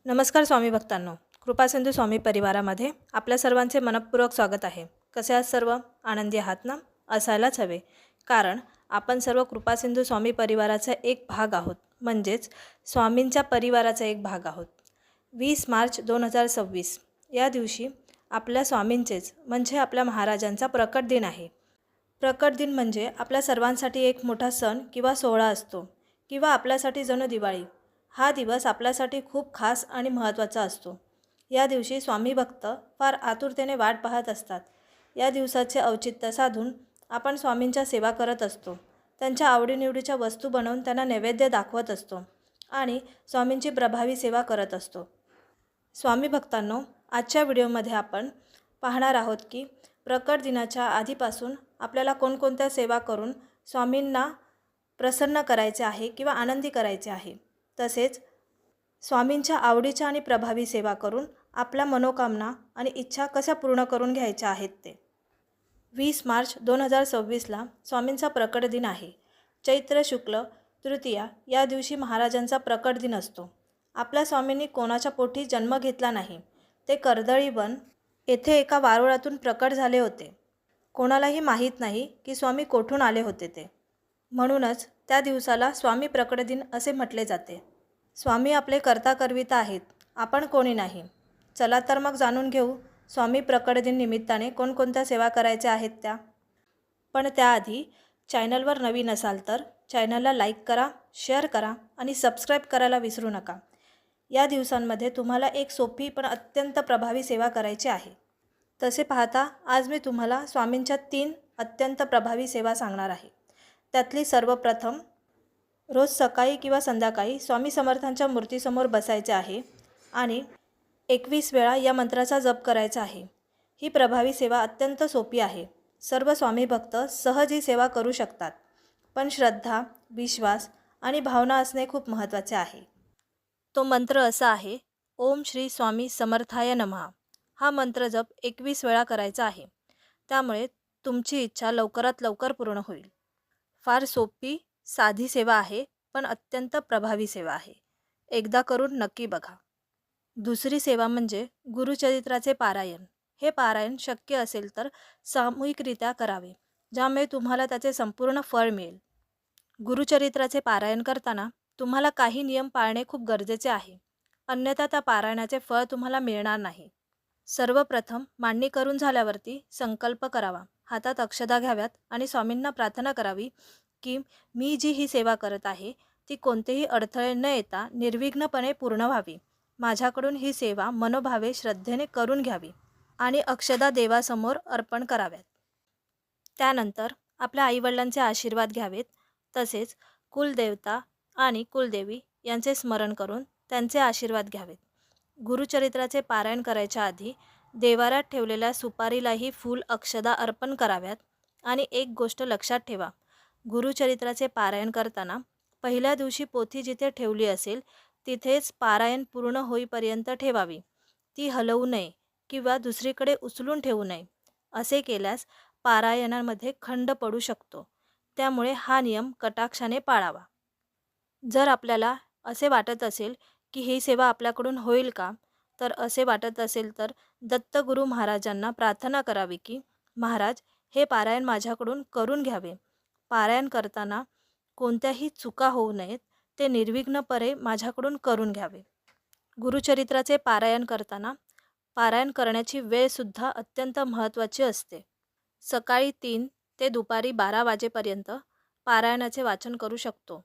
नमस्कार स्वामी भक्तांनो, कृपासिंधू स्वामी परिवारामध्ये आपल्या सर्वांचे मनपूर्वक स्वागत आहे. कसे आहात सर्व? आनंदी आहात ना? असायलाच हवे, कारण आपण सर्व कृपासिंधू स्वामी परिवाराचा एक भाग आहोत, म्हणजेच स्वामींच्या परिवाराचा एक भाग आहोत. 20 मार्च 2026 या दिवशी आपल्या स्वामींचेच म्हणजे आपल्या महाराजांचा प्रकट दिन आहे. प्रकट दिन म्हणजे आपल्या सर्वांसाठी एक मोठा सण किंवा सोहळा असतो, किंवा आपल्यासाठी जणू दिवाळी. हा दिवस आपल्यासाठी खूप खास आणि महत्त्वाचा असतो. या दिवशी स्वामी भक्त फार आतुरतेने वाट पाहत असतात. या दिवसाचे औचित्य साधून आपण स्वामींच्या सेवा करत असतो. त्यांच्या आवडीनिवडीच्या वस्तू बनवून त्यांना नैवेद्य दाखवत असतो आणि स्वामींची प्रभावी सेवा करत असतो. स्वामी भक्तांनो, आजच्या व्हिडिओमध्ये आपण पाहणार आहोत की प्रकट दिनाच्या आधीपासून आपल्याला कोणकोणत्या सेवा करून स्वामींना प्रसन्न करायचे आहे किंवा आनंदी करायचे आहे. तसेच स्वामींच्या आवडीच्या आणि प्रभावी सेवा करून आपल्या मनोकामना आणि इच्छा कशा पूर्ण करून घ्यायच्या आहेत ते. 20 मार्च 2026ला स्वामींचा प्रकट दिन आहे. चैत्र शुक्ल तृतीया या दिवशी महाराजांचा प्रकट दिन असतो. आपल्या स्वामींनी कोणाच्या पोटी जन्म घेतला नाही. ते कर्दळीवन येथे एका वारुळातून प्रकट झाले होते. कोणालाही माहीत नाही की स्वामी कोठून आले होते ते. म्हणूनच त्या दिवसाला स्वामी प्रकट दिन असे म्हटले जाते. स्वामी आपले करता करविता आहेत, आपण कोणी नाही. चला तर मग जाणून घेऊ स्वामी प्रकट दिन निमित्ताने कोणकोणत्या सेवा करायच्या आहेत त्या. पण त्याआधी चॅनलवर नवीन असाल तर चॅनलला लाईक करा, शेअर करा आणि सबस्क्राईब करायला विसरू नका. या दिवसांमध्ये तुम्हाला एक सोपी पण अत्यंत प्रभावी सेवा करायची आहे. तसे पाहता आज मी तुम्हाला स्वामींच्या 3 अत्यंत प्रभावी सेवा सांगणार आहे. त्यातली सर्वप्रथम, रोज सकाळी किंवा संध्याकाळी स्वामी समर्थांच्या मूर्तीसमोर बसायचे आहे आणि 21 वेळा या मंत्राचा जप करायचा आहे. ही प्रभावी सेवा अत्यंत सोपी आहे. सर्व स्वामी भक्त सहज ही सेवा करू शकतात. पण श्रद्धा, विश्वास आणि भावना असणे खूप महत्त्वाचे आहे. तो मंत्र असा आहे, ओम श्री स्वामी समर्थाय नमः. हा मंत्र जप 21 वेळा करायचा आहे. त्यामुळे तुमची इच्छा लवकरात लवकर पूर्ण होईल. फार सोपी साधी सेवा आहे, पण अत्यंत प्रभावी सेवा आहे. एकदा करून नक्की बघा. दुसरी सेवा म्हणजे गुरुचरित्राचे पारायण. हे पारायण शक्य असेल तर सामूहिकरित्या करावे, ज्यामुळे तुम्हाला त्याचे संपूर्ण फळ मिळेल. गुरुचरित्राचे पारायण करताना तुम्हाला काही नियम पाळणे खूप गरजेचे आहे, अन्यथा त्या पारायणाचे फळ तुम्हाला मिळणार नाही. सर्वप्रथम मांडणी करून झाल्यावरती संकल्प करावा, हातात अक्षता घ्याव्यात आणि स्वामींना प्रार्थना करावी की मी जी ही सेवा करत आहे ती कोणतेही अडथळे न येता निर्विघ्नपणे पूर्ण व्हावी. माझ्याकडून ही सेवा मनोभावे श्रद्धेने करून घ्यावी आणि अक्षता देवासमोर अर्पण कराव्यात. त्यानंतर आपल्या आईवडिलांचे आशीर्वाद घ्यावेत. तसेच कुलदेवता आणि कुलदेवी यांचे स्मरण करून त्यांचे आशीर्वाद घ्यावेत. गुरुचरित्राचे पारायण करायच्या आधी देवाऱ्यात ठेवलेल्या सुपारीलाही फूल अक्षदा अर्पण कराव्यात. आणि एक गोष्ट लक्षात ठेवा, गुरुचरित्राचे पारायण करताना पहिल्या दिवशी पोथी जिथे ठेवली असेल तिथेच पारायण पूर्ण होईपर्यंत ठेवावी. ती हलवू नये किंवा दुसरीकडे उचलून ठेवू नये. असे केल्यास पारायणामध्ये खंड पडू शकतो. त्यामुळे हा नियम कटाक्षाने पाळावा. जर आपल्याला असे वाटत असेल की ही सेवा आपल्याकडून होईल का, तर असे वाटत असेल तर दत्तगुरू महाराजांना प्रार्थना करावी की महाराज, हे पारायण माझ्याकडून करून घ्यावे. पारायण करताना कोणत्याही चुका होऊ नयेत, ते निर्विघ्नपणे माझ्याकडून करून घ्यावे. गुरुचरित्राचे पारायण करताना पारायण करण्याची वेळसुद्धा अत्यंत महत्त्वाची असते. सकाळी 3 ते दुपारी 12 वाजेपर्यंत पारायणाचे वाचन करू शकतो.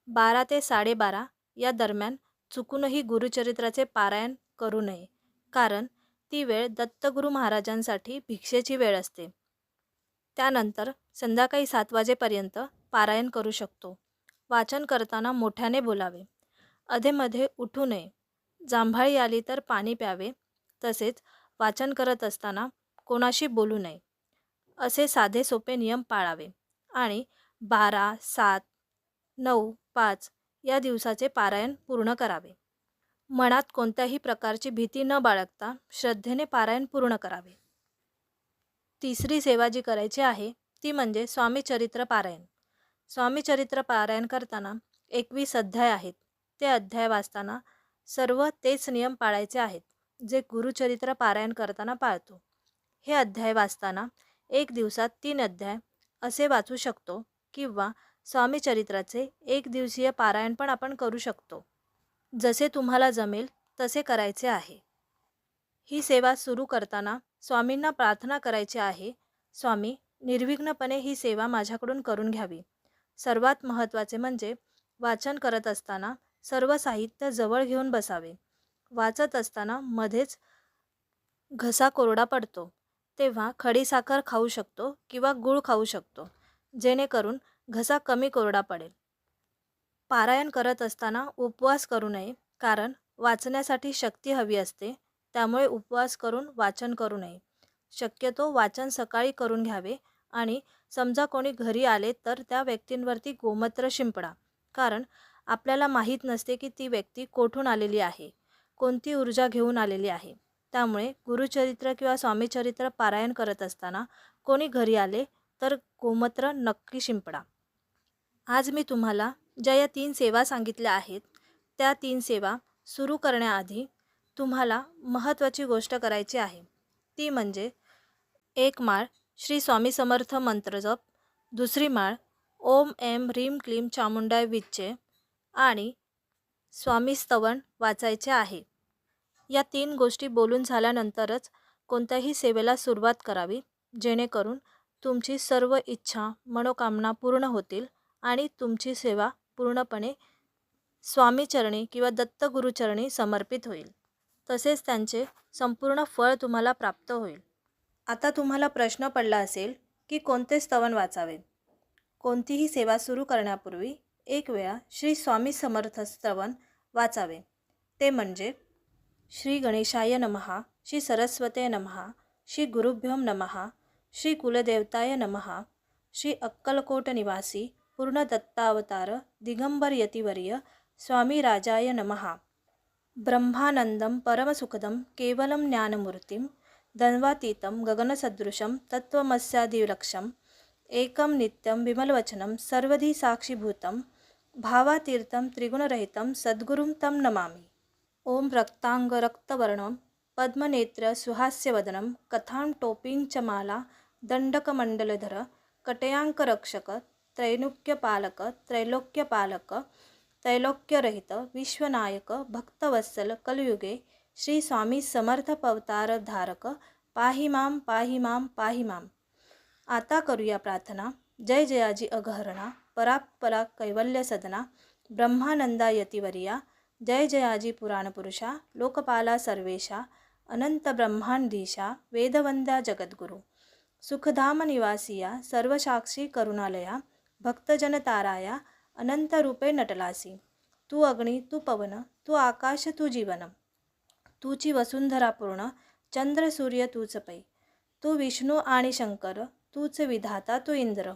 12 ते 12:30 या दरम्यान चुकूनही गुरुचरित्राचे पारायण करू नये, कारण ती वेळ दत्तगुरू महाराजांसाठी भिक्षेची वेळ असते. त्यानंतर संध्याकाळी 7 वाजेपर्यंत पारायण करू शकतो. वाचन करताना मोठ्याने बोलावे, अधेमध्ये उठू नये, जांभळी आली तर पाणी प्यावे. तसेच वाचन करत असताना कोणाशी बोलू नये. असे साधे सोपे नियम पाळावे आणि 12, 7, 9, 5 या दिवसाचे पारायण पूर्ण करावे. मनात कोणत्याही प्रकारची भीती न बाळगता श्रद्धेने पारायण पूर्ण करावे. तिसरी सेवा जी करायची आहे ती म्हणजे स्वामी चरित्र पारायण. स्वामी चरित्र पारायण करताना 21 अध्याय आहेत. ते अध्याय वाचताना सर्व तेच नियम पाळायचे आहेत जे गुरुचरित्र पारायण करताना पाळतो. हे अध्याय वाचताना एक दिवसात 3 अध्याय असे वाचू शकतो किंवा स्वामी चरित्राचे एक दिवसीय पारायण पण आपण करू शकतो. जसे तुम्हाला जमेल तसे करायचे आहे. ही सेवा सुरू करताना स्वामींना प्रार्थना करायची आहे, स्वामी, निर्विघ्नपणे ही सेवा माझ्याकडून करून घ्यावी. सर्वात महत्त्वाचे म्हणजे वाचन करत असताना सर्व साहित्य जवळ घेऊन बसावे. वाचत असताना मध्येच घसा कोरडा पडतो तेव्हा खडीसाखर खाऊ शकतो किंवा गूळ खाऊ शकतो, जेणेकरून घसा कमी कोरडा पडेल. पारायण करत असताना उपवास करू नये, कारण वाचण्यासाठी शक्ती हवी असते. त्यामुळे उपवास करून वाचन करू नये. शक्यतो वाचन सकाळी करून घ्यावे आणि समजा कोणी घरी आले तर त्या व्यक्तींवरती गोमूत्र शिंपडा, कारण आपल्याला माहीत नसते की ती व्यक्ती कोठून आलेली आहे, कोणती ऊर्जा घेऊन आलेली आहे. त्यामुळे गुरुचरित्र किंवा स्वामीचरित्र पारायण करत असताना कोणी घरी आले तर गोमूत्र नक्की शिंपडा. आज मी तुम्हाला ज्या या 3 सेवा सांगितल्या आहेत, त्या 3 सेवा सुरू करण्याआधी तुम्हाला महत्त्वाची गोष्ट करायची आहे. ती म्हणजे एक माळ श्री स्वामी समर्थ मंत्र जप, दुसरी माळ ओम ऐं ह्रीं क्लीं चामुंडाय विच्चे आणि स्वामी स्तवन वाचायचे आहे. या 3 गोष्टी बोलून झाल्यानंतरच कोणत्याही सेवेला सुरुवात करावी, जेणेकरून तुमची सर्व इच्छा मनोकामना पूर्ण होतील आणि तुमची सेवा पूर्णपणे स्वामीचरणी किंवा दत्तगुरुचरणी समर्पित होईल. तसेच त्यांचे संपूर्ण फळ तुम्हाला प्राप्त होईल. आता तुम्हाला प्रश्न पडला असेल की कोणते स्तवन वाचावे. कोणतीही सेवा सुरू करण्यापूर्वी एक वेळा श्री स्वामी समर्थ स्तवन वाचावे. ते म्हणजे श्री गणेशाय नमः, श्री सरस्वते नमः, श्री गुरुभ्यो नमः, श्री कुलदेवताय नमः, श्री अक्कलकोट निवासी पूर्ण दत्तावतार दिगंबर यतिवर्य स्वामी राजाय नमः. ब्रह्मानंदं परमसुखदं केवलं ज्ञानमूर्तिं द्वन्द्वातीतं गगनसदृशं तत्त्वमस्यादिलक्ष्यम् एकं नित्यं विमलवचनं सर्वधी साक्षीभूतं भावातीर्थं त्रिगुणरहितं सद्गुरुं तं नमामि. ओम रक्तांगरक्तवर्णं पद्मनेत्र सुहास्यवदनं कथां टोपीं च माला दण्डकमण्डलधर कटयांकरक्षक त्रैलोक्यपालक त्रैलोक्यपालक त्रैलोक्यरहित विश्वनायक भक्तवत्सल कलयुगे श्री स्वामी समर्थ अवतारधारक पाहि मां पाहि मां पाहि मां. आता करूया प्रार्थना. जय जयाजी अघहरणा परात्परा कैवल्य सदना ब्रह्मानंदा यतिवर्या जय जयाजी पुराणपुरुषा लोकपाला सर्वेशा अनंत ब्रह्मांडीशा वेदवंद्या जगद्गुरु सुखधाम निवासिया सर्वसाक्षी करुणालया भक्तजनताराया अनंत रूपे नटलासी. तू अग्नी तू पवन तू आकाश तू जीवन, तूची वसुंधरा पूर्ण चंद्र सूर्य तूच पै. तू विष्णू आणि शंकर तूच विधाता तू इंद्र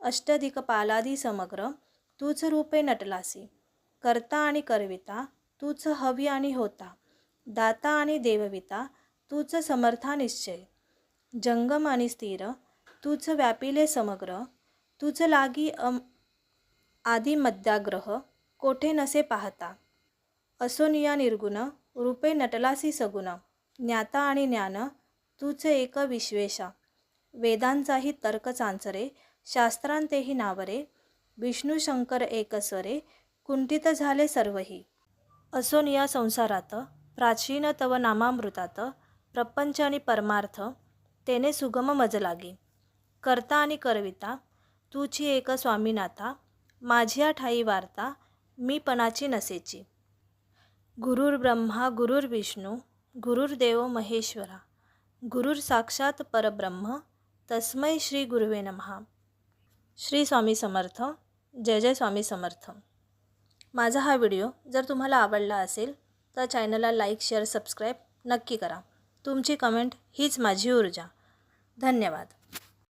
अष्टदिक्पालादी समग्र तूच रूपे नटलासी. करता आणि करविता तूच हवी आणि होता, दाता आणि देवविता तूच समर्था निश्चय. जंगम आणि स्थिर तूच व्यापिले समग्र, तूच लागी आदि मध्याग्रह कोठे नसे पाहता. असोनिया निर्गुण रूपे नटलासी सगुण, ज्ञाता आणि ज्ञान तूच एक विश्वेशा. वेदांचाही तर्क चांचरे शास्त्रांतेही नावरे, विष्णू शंकर एकस्वरे कुंठित झाले सर्वही. असोनिया संसारात प्राचीन तव नामामृतात प्रपंच आणि परमार्थ तेने सुगम मज लागी. करता आणि करविता तूची एक स्वामीनाथा, माझिया ठाई वार्ता मी पणाची नसेची. गुरुर ब्रह्मा गुरुर विष्णू गुरुर्देव महेश्वरा गुरुर साक्षात परब्रह्म तस्मै श्री गुरुवे नमः. श्री स्वामी समर्थ. जय जय स्वामी समर्थ. माझा हा व्हिडिओ जर तुम्हाला आवडला असेल तर चॅनलला लाईक शेअर सबस्क्राईब नक्की करा. तुमची कमेंट हीच माझी ऊर्जा. धन्यवाद.